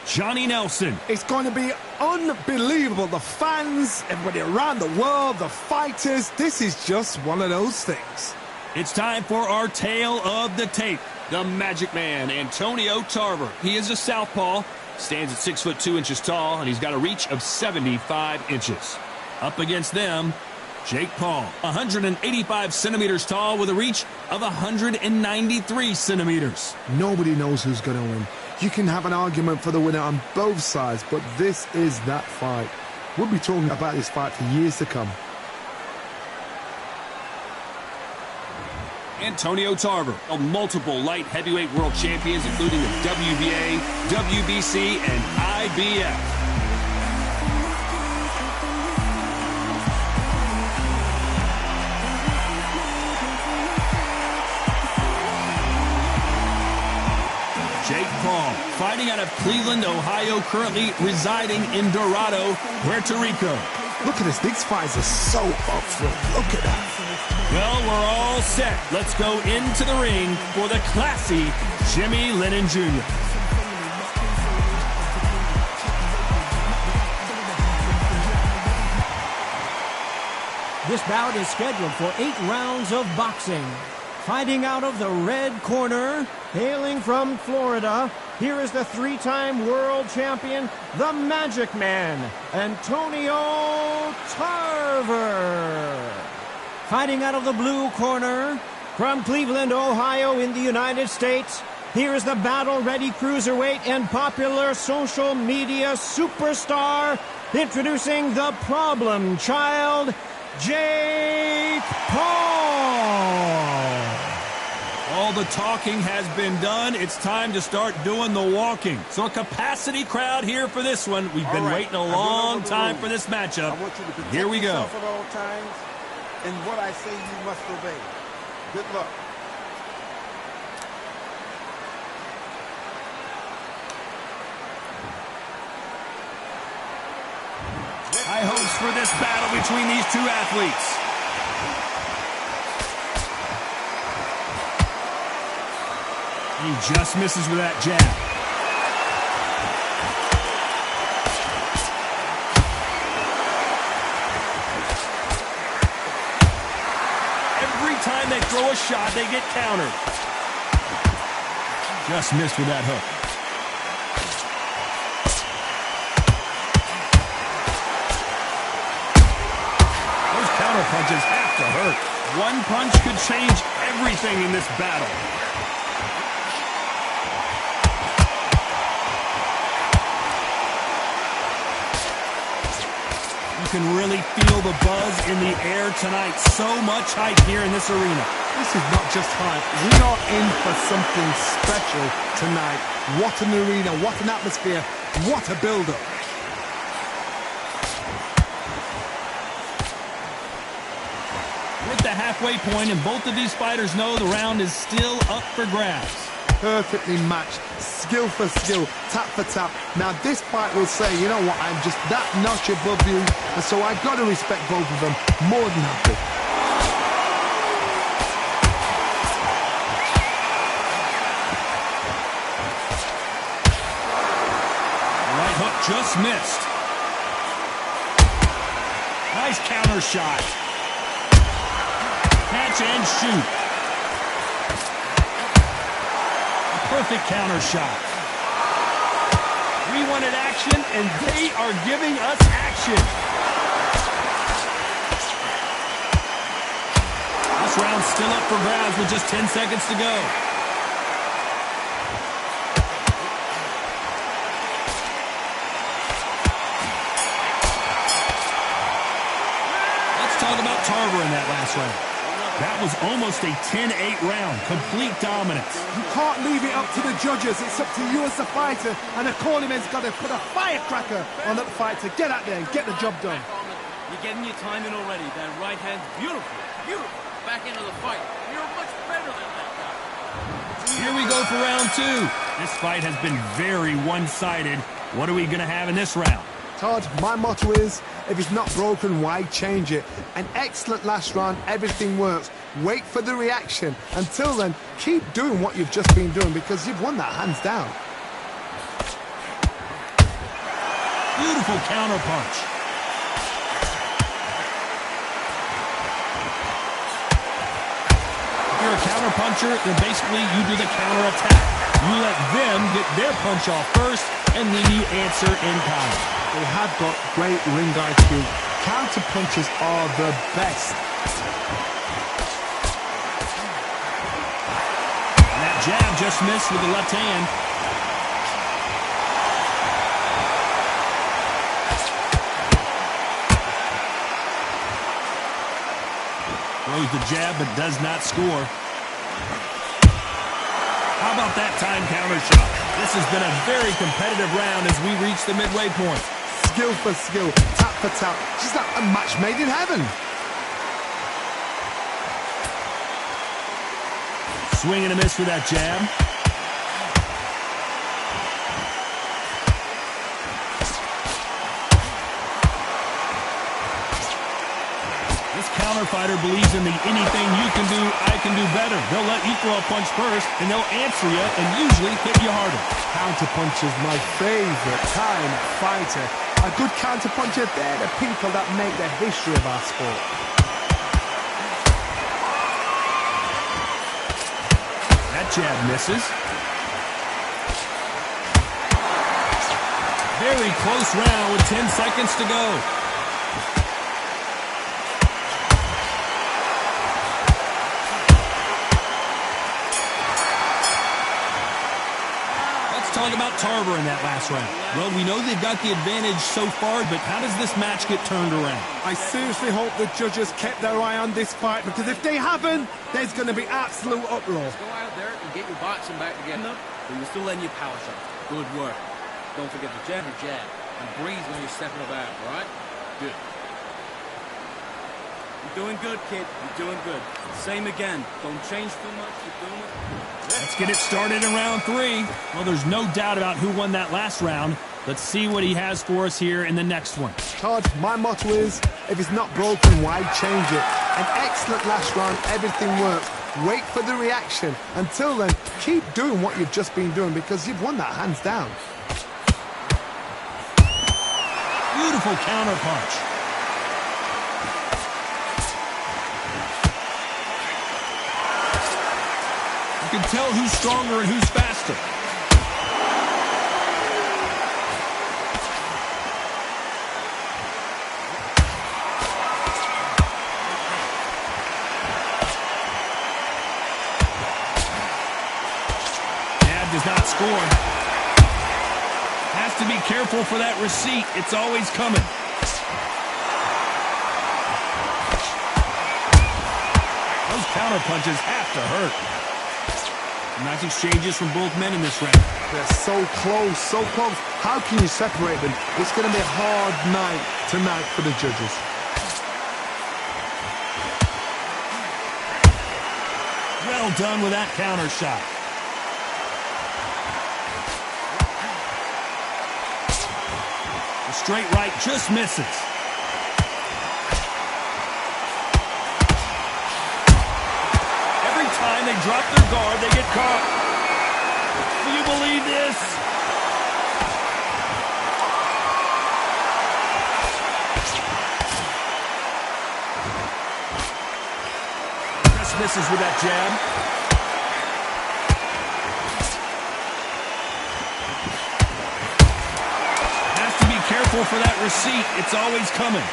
Johnny Nelson. It's going to be unbelievable. The fans, everybody around the world, the fighters. This is just one of those things. It's time for our tale of the tape. The Magic Man, Antonio Tarver. He is a southpaw, stands at 6'2" tall, and he's got a reach of 75 inches. Up against them, Jake Paul, 185 centimeters tall with a reach of 193 centimeters. Nobody knows who's going to win. You can have an argument for the winner on both sides, but this is that fight. We'll be talking about this fight for years to come. Antonio Tarver, multiple light heavyweight world champions, including the WBA, WBC, and IBF. Jake Paul, fighting out of Cleveland, Ohio, currently residing in Dorado, Puerto Rico. Look at this. These fights are so up front. Look at that. Well, we're all set. Let's go into the ring for the classy Jimmy Lennon Jr. This bout is scheduled for 8 rounds of boxing. Fighting out of the red corner, hailing from Florida, here is the 3-time world champion, the Magic Man, Antonio Tarver. Fighting out of the blue corner, from Cleveland, Ohio in the United States, here is the battle-ready cruiserweight and popular social media superstar, introducing the problem child, Jake Paul. All the talking has been done. It's time to start doing the walking. So a capacity crowd here for this one. We've been waiting a long time for this matchup. Here we go. At all times, and what I say you must obey. Good luck. High hopes for this battle between these two athletes. He just misses with that jab. Every time they throw a shot, they get countered. Just missed with that hook. Those counter punches have to hurt. One punch could change everything in this battle. You can really feel the buzz in the air tonight. So much hype here in this arena. This is not just hype. We are in for something special tonight. What an arena, what an atmosphere, what a build-up. We're at the halfway point, and both of these fighters know the round is still up for grabs. Perfectly matched, skill for skill, tap for tap. Now this fight will say, you know what, I'm just that notch above you, and so I've got to respect both of them more than happy. Right hook just missed. Nice counter shot. Catch and shoot. Perfect counter shot. We wanted action, and they are giving us action. This round's still up for grabs with just 10 seconds to go. Let's talk about Tarver in that last round. That was almost a 10-8 round, complete dominance. You can't leave it up to the judges. It's up to you as the fighter, and the cornerman's got to put a firecracker on that fighter. Get out there and get the job done. You're getting your time in already. That right hand's beautiful. Beautiful. Back into the fight. You're much better than that guy. Here we go for round 2. This fight has been very one-sided. What are we going to have in this round? Todd, my motto is, if it's not broken, why change it? An excellent last round, everything works. Wait for the reaction. Until then, keep doing what you've just been doing because you've won that hands down. Beautiful counter punch. If you're a counter puncher, then basically you do the counter attack. You let them get their punch off first, and then you answer in kind. They have got great ring IQ. Counter punches are the best. And that jab just missed with the left hand. Throws the jab but does not score. How about that time counter shot? This has been a very competitive round as we reach the midway point. Skill for skill, tap for tap. Just like a match made in heaven. Swing and a miss for that jab. This counter fighter believes in the anything you can do, I can do better. They'll let you throw a punch first, and they'll answer you and usually hit you harder. Counter punch is my favorite kind of fighter. A good counter puncher, they're the people that make the history of our sport. That jab misses. Very close round with 10 seconds to go. Talk about Tarver in that last round. Well, we know they've got the advantage so far, but how does this match get turned around? I seriously hope the judges kept their eye on this fight, because if they haven't, there's going to be absolute uproar. Go out there and get your boxing back together, but you're still letting your power show. Good work. Don't forget the jab, and breathe when you're stepping about, all right? Good. You're doing good, kid. You're doing good. Same again. Don't change too much. You're doing it. Let's get it started in round 3. Well, there's no doubt about who won that last round. Let's see what he has for us here in the next one. Todd, my motto is, if it's not broken, why change it? An excellent last round, everything works. Wait for the reaction. Until then, keep doing what you've just been doing, because you've won that hands down. Beautiful counter punch. You can tell who's stronger and who's faster. Jab does not score. Has to be careful for that receipt. It's always coming. Those counter punches have to hurt. Nice exchanges from both men in this round. They're so close, so close. How can you separate them? It's going to be a hard night tonight for the judges. Well done with that counter shot. The straight right just misses. They drop their guard, they get caught. Do you believe this? Just misses with that jab. Has to be careful for that receipt. It's always coming.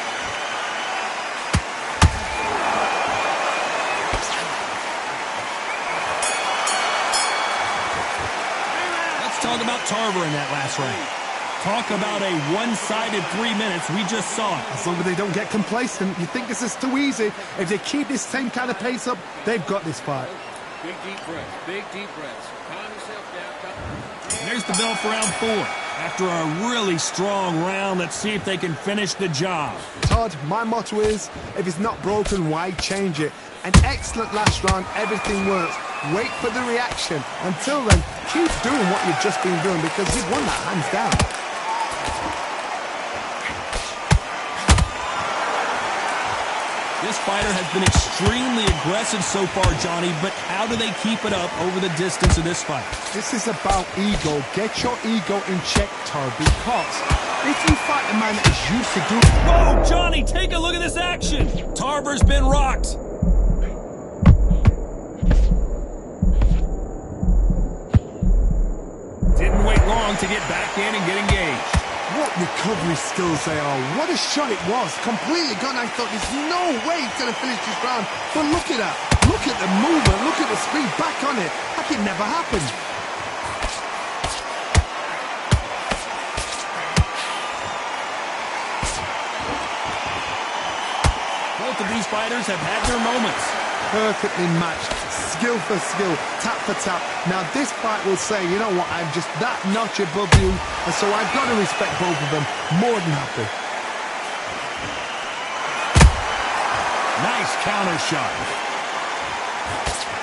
Talk about Tarver in that last round. Talk about a one-sided 3 minutes. We just saw it. As long as they don't get complacent, you think this is too easy. If they keep this same kind of pace up, they've got this fight. Big deep breaths. Big deep breaths. Calm yourself down. And there's the bell for round 4. After a really strong round, let's see if they can finish the job. Todd, my motto is, if it's not broken, why change it? An excellent last round, everything works. Wait for the reaction. Until then, keep doing what you've just been doing, because you've won that hands down. This fighter has been extremely aggressive so far, Johnny, but how do they keep it up over the distance of this fight? This is about ego. Get your ego in check, Tarver, because If you fight a man that is used to doing... Whoa, Johnny, take a look at this action. Tarver's been rocked. Didn't wait long to get back in and get engaged. What recovery skills they are. What a shot it was. Completely gone. I thought there's no way he's going to finish this round. But look at that. Look at the movement. Look at the speed. Back on it. Like it never happened. Both of these fighters have had their moments. Perfectly matched, skill for skill, tap for tap. Now this fight will say, you know what, I'm just that notch above you, and so I've got to respect both of them. More than happy. Nice counter shot.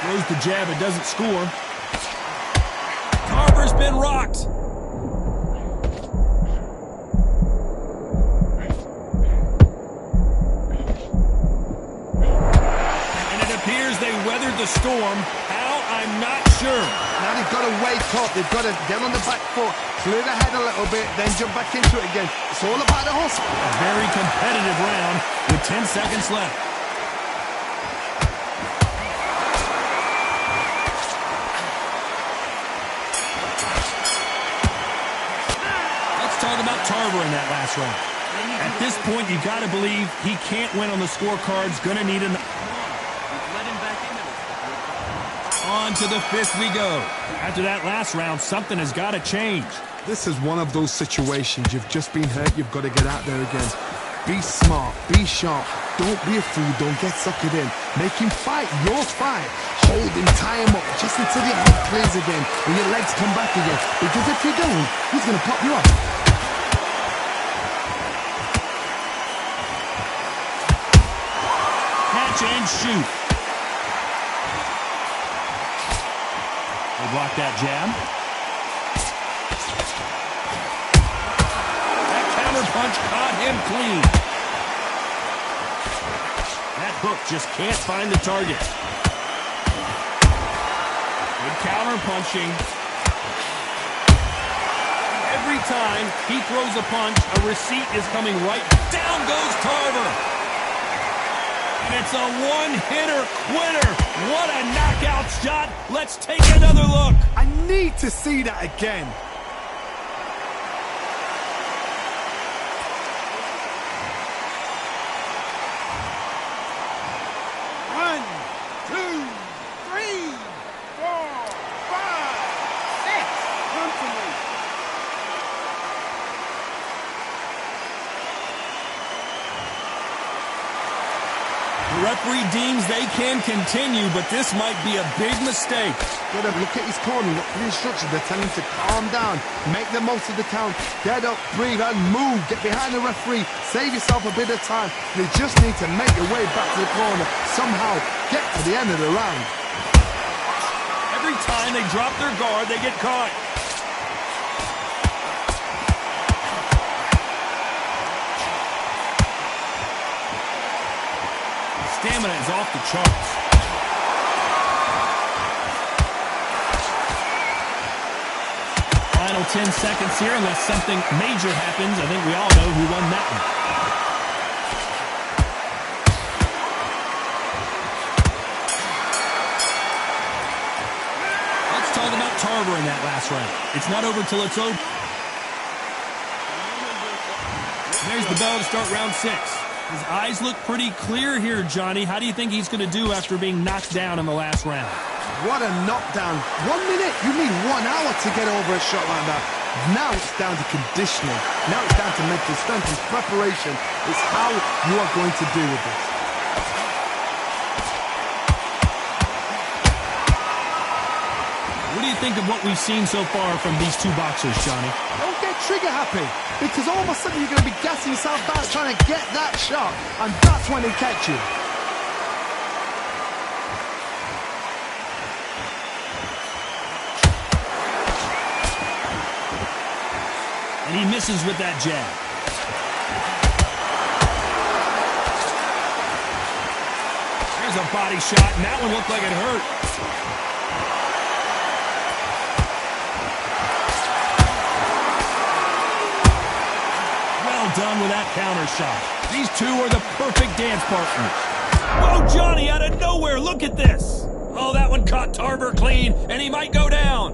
Throws the jab, it doesn't score. Tarver's been rocked. They weathered the storm. How? I'm not sure. Now they've got to wake up. They've got to get on the back foot, clear the head a little bit, then jump back into it again. It's all about the hustle. A very competitive round with 10 seconds left. Let's talk about Tarver in that last round. At this point, you got to believe he can't win on the scorecards. Going to need an... On to the fifth we go. After that last round, something has got to change. This is one of those situations. You've just been hurt. You've got to get out there again. Be smart. Be sharp. Don't be a fool. Don't get suckered in. Make him fight your fight. Hold him. Tie him up just until your head clears again and your legs come back again. Because if you don't, he's going to pop you up. Catch and shoot. They block that jab. That counter punch caught him clean. That hook just can't find the target. Good counter punching. Every time he throws a punch, a receipt is coming right. Down goes Tarver. And it's a one-hitter quitter. What a knockout shot. Let's take another look. I need to see that again. One, two, three, four, five, six. Come to me. The referee deems they can continue, but this might be a big mistake. Let him look at his corner, look for the instructions. They're telling him to calm down, make the most of the count, get up, breathe, and move. Get behind the referee, save yourself a bit of time. You just need to make your way back to the corner. Somehow get to the end of the round. Every time they drop their guard, they get caught. Stamina is off the charts. Final 10 seconds here, unless something major happens. I think we all know who won that one. Let's talk about Tarver in that last round. It's not over till it's over. There's the bell to start round 6. His eyes look pretty clear here, Johnny. How do you think he's going to do after being knocked down in the last round? What a knockdown. 1 minute? You need 1 hour to get over a shot like that. Now it's down to conditioning. Now it's down to mental strength and preparation. It's how you are going to deal with this. What do you think of what we've seen so far from these two boxers, Johnny? Don't get trigger happy, because all of a sudden you're going to be gassing yourself out trying to get that shot, and that's when they catch you. And he misses with that jab. There's a body shot, and that one looked like it hurt. Well done with that counter shot. These two are the perfect dance partners. Whoa, Johnny, out of nowhere, look at this. Oh, that one caught Tarver clean, and he might go down.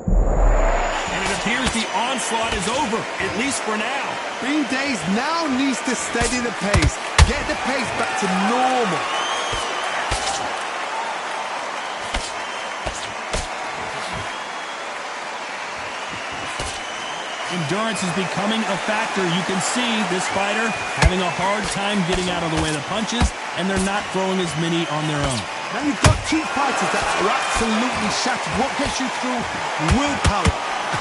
And it appears the onslaught is over, at least for now. Bean Days now needs to steady the pace. Get the pace back to normal. Endurance is becoming a factor. You can see this fighter having a hard time getting out of the way of the punches, and they're not throwing as many on their own. Now you've got two fighters that are absolutely shattered. What gets you through? Willpower.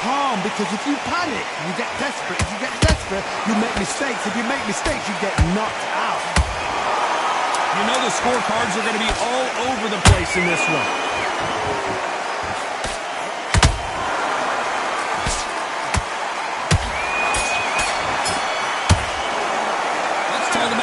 Calm, because if you panic, you get desperate. If you get desperate, you make mistakes. If you make mistakes, you get knocked out. You know the scorecards are going to be all over the place in this one.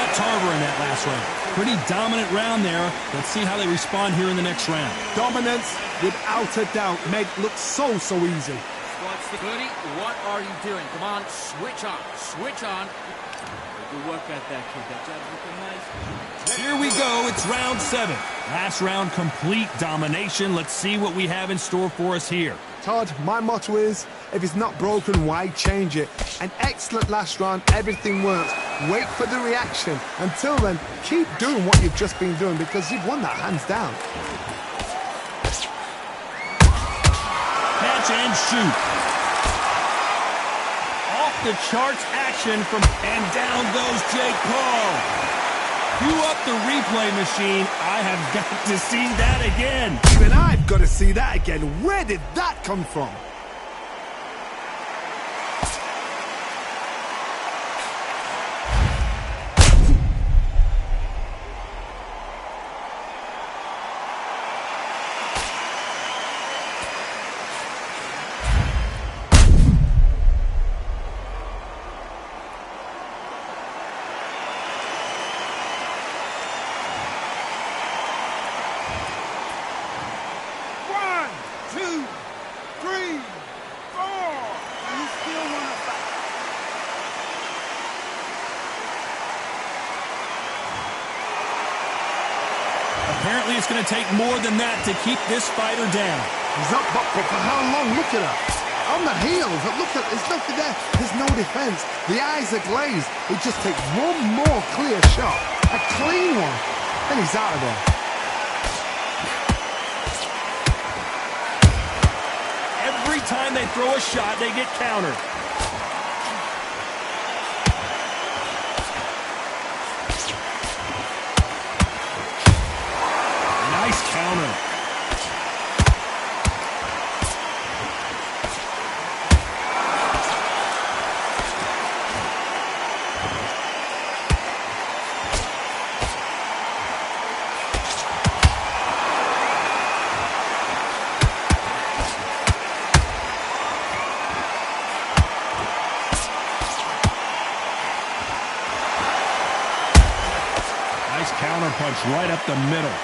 Tarver in that last round. Pretty dominant round there. Let's see how they respond here in the next round. Dominance, without a doubt, made it look so easy. Squad security, what are you doing? Come on, switch on. Switch on. Good work at that kid. That jab's looking nice. Here we go. It's round 7. Last round, complete domination. Let's see what we have in store for us here. Todd, my motto is, if it's not broken, why change it? An excellent last round, everything works. Wait for the reaction. Until then, keep doing what you've just been doing because you've won that hands down. Catch and shoot. Off the charts action from, and down goes Jake Paul. Cue up the replay machine. I have got to see that again. Even I've got to see that again. Where did that come from? Apparently it's going to take more than that to keep this fighter down. He's up, but for how long? Look at her. On the heels, look at, there's nothing there. There's no defense. The eyes are glazed. It just takes one more clear shot. A clean one. And he's out of there. Every time they throw a shot, they get countered. Nice counter. Nice counter punch right up the middle.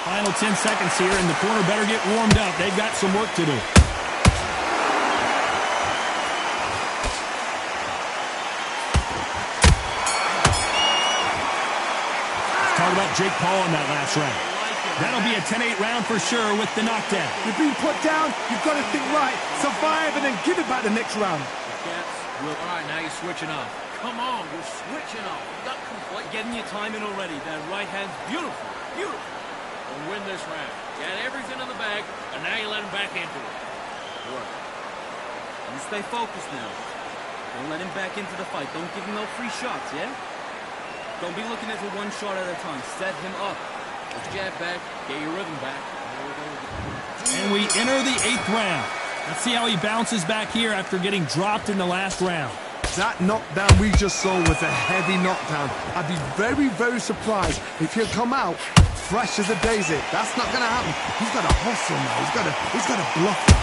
Final 10 seconds here, and the corner better get warmed up. They've got some work to do. Let's talk about Jake Paul in that last round. That'll be a 10-8 round for sure with the knockdown. You've been put down, you've got to think right, survive, and then give it back the next round. All right, now you're switching off. Come on, you're switching off. Not complete. Getting your time in already. That right hand's beautiful. Beautiful. And win this round. You had everything in the bag, and now you let him back into it. Work. And stay focused now. Don't let him back into the fight. Don't give him no free shots, yeah? Don't be looking at it one shot at a time. Set him up. Just jab back, get your rhythm back. And we enter the 8th round. Let's see how he bounces back here after getting dropped in the last round. That knockdown we just saw was a heavy knockdown. I'd be very, very surprised if he'll come out fresh as a daisy. That's not going to happen. He's got to hustle now. He's got to bluff it.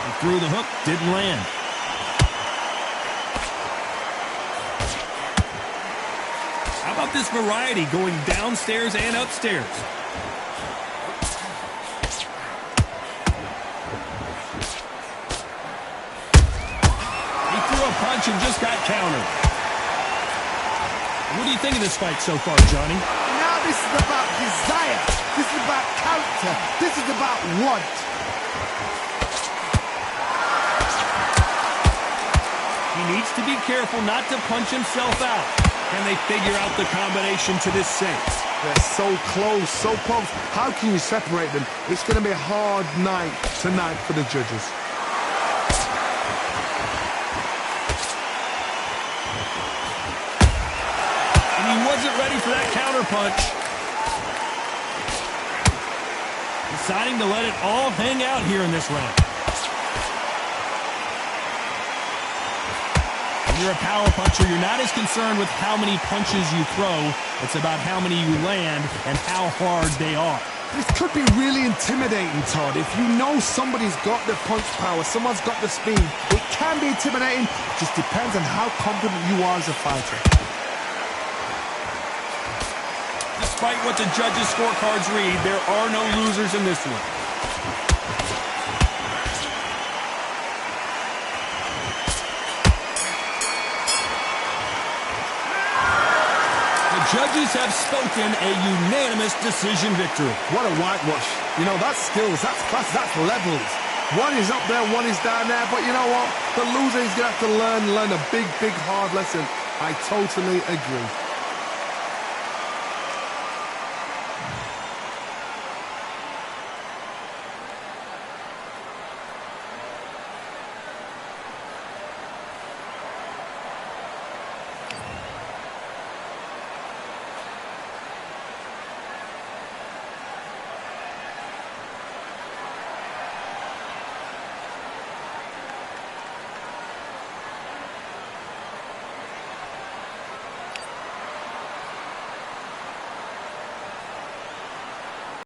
He threw the hook, didn't land. about this variety going downstairs and upstairs? He threw a punch and just got countered. What do you think of this fight so far, Johnny? Now this is about desire. This is about character. This is about want. He needs to be careful not to punch himself out. Can they figure out the combination to this six? They're so close, so close. How can you separate them? It's going to be a hard night tonight for the judges. And he wasn't ready for that counter punch. Deciding to let it all hang out here in this round. When you're a power puncher, you're not as concerned with how many punches you throw. It's about how many you land and how hard they are. This could be really intimidating, Todd. If you know somebody's got the punch power, someone's got the speed, it can be intimidating. It just depends on how confident you are as a fighter. Despite what the judges' scorecards read, there are no losers in this one. The judges have spoken a unanimous decision victory. What a whitewash. You know, that's skills, that's class, that's levels. One is up there, one is down there, but you know what? The loser is going to have to learn a big, big, hard lesson. I totally agree.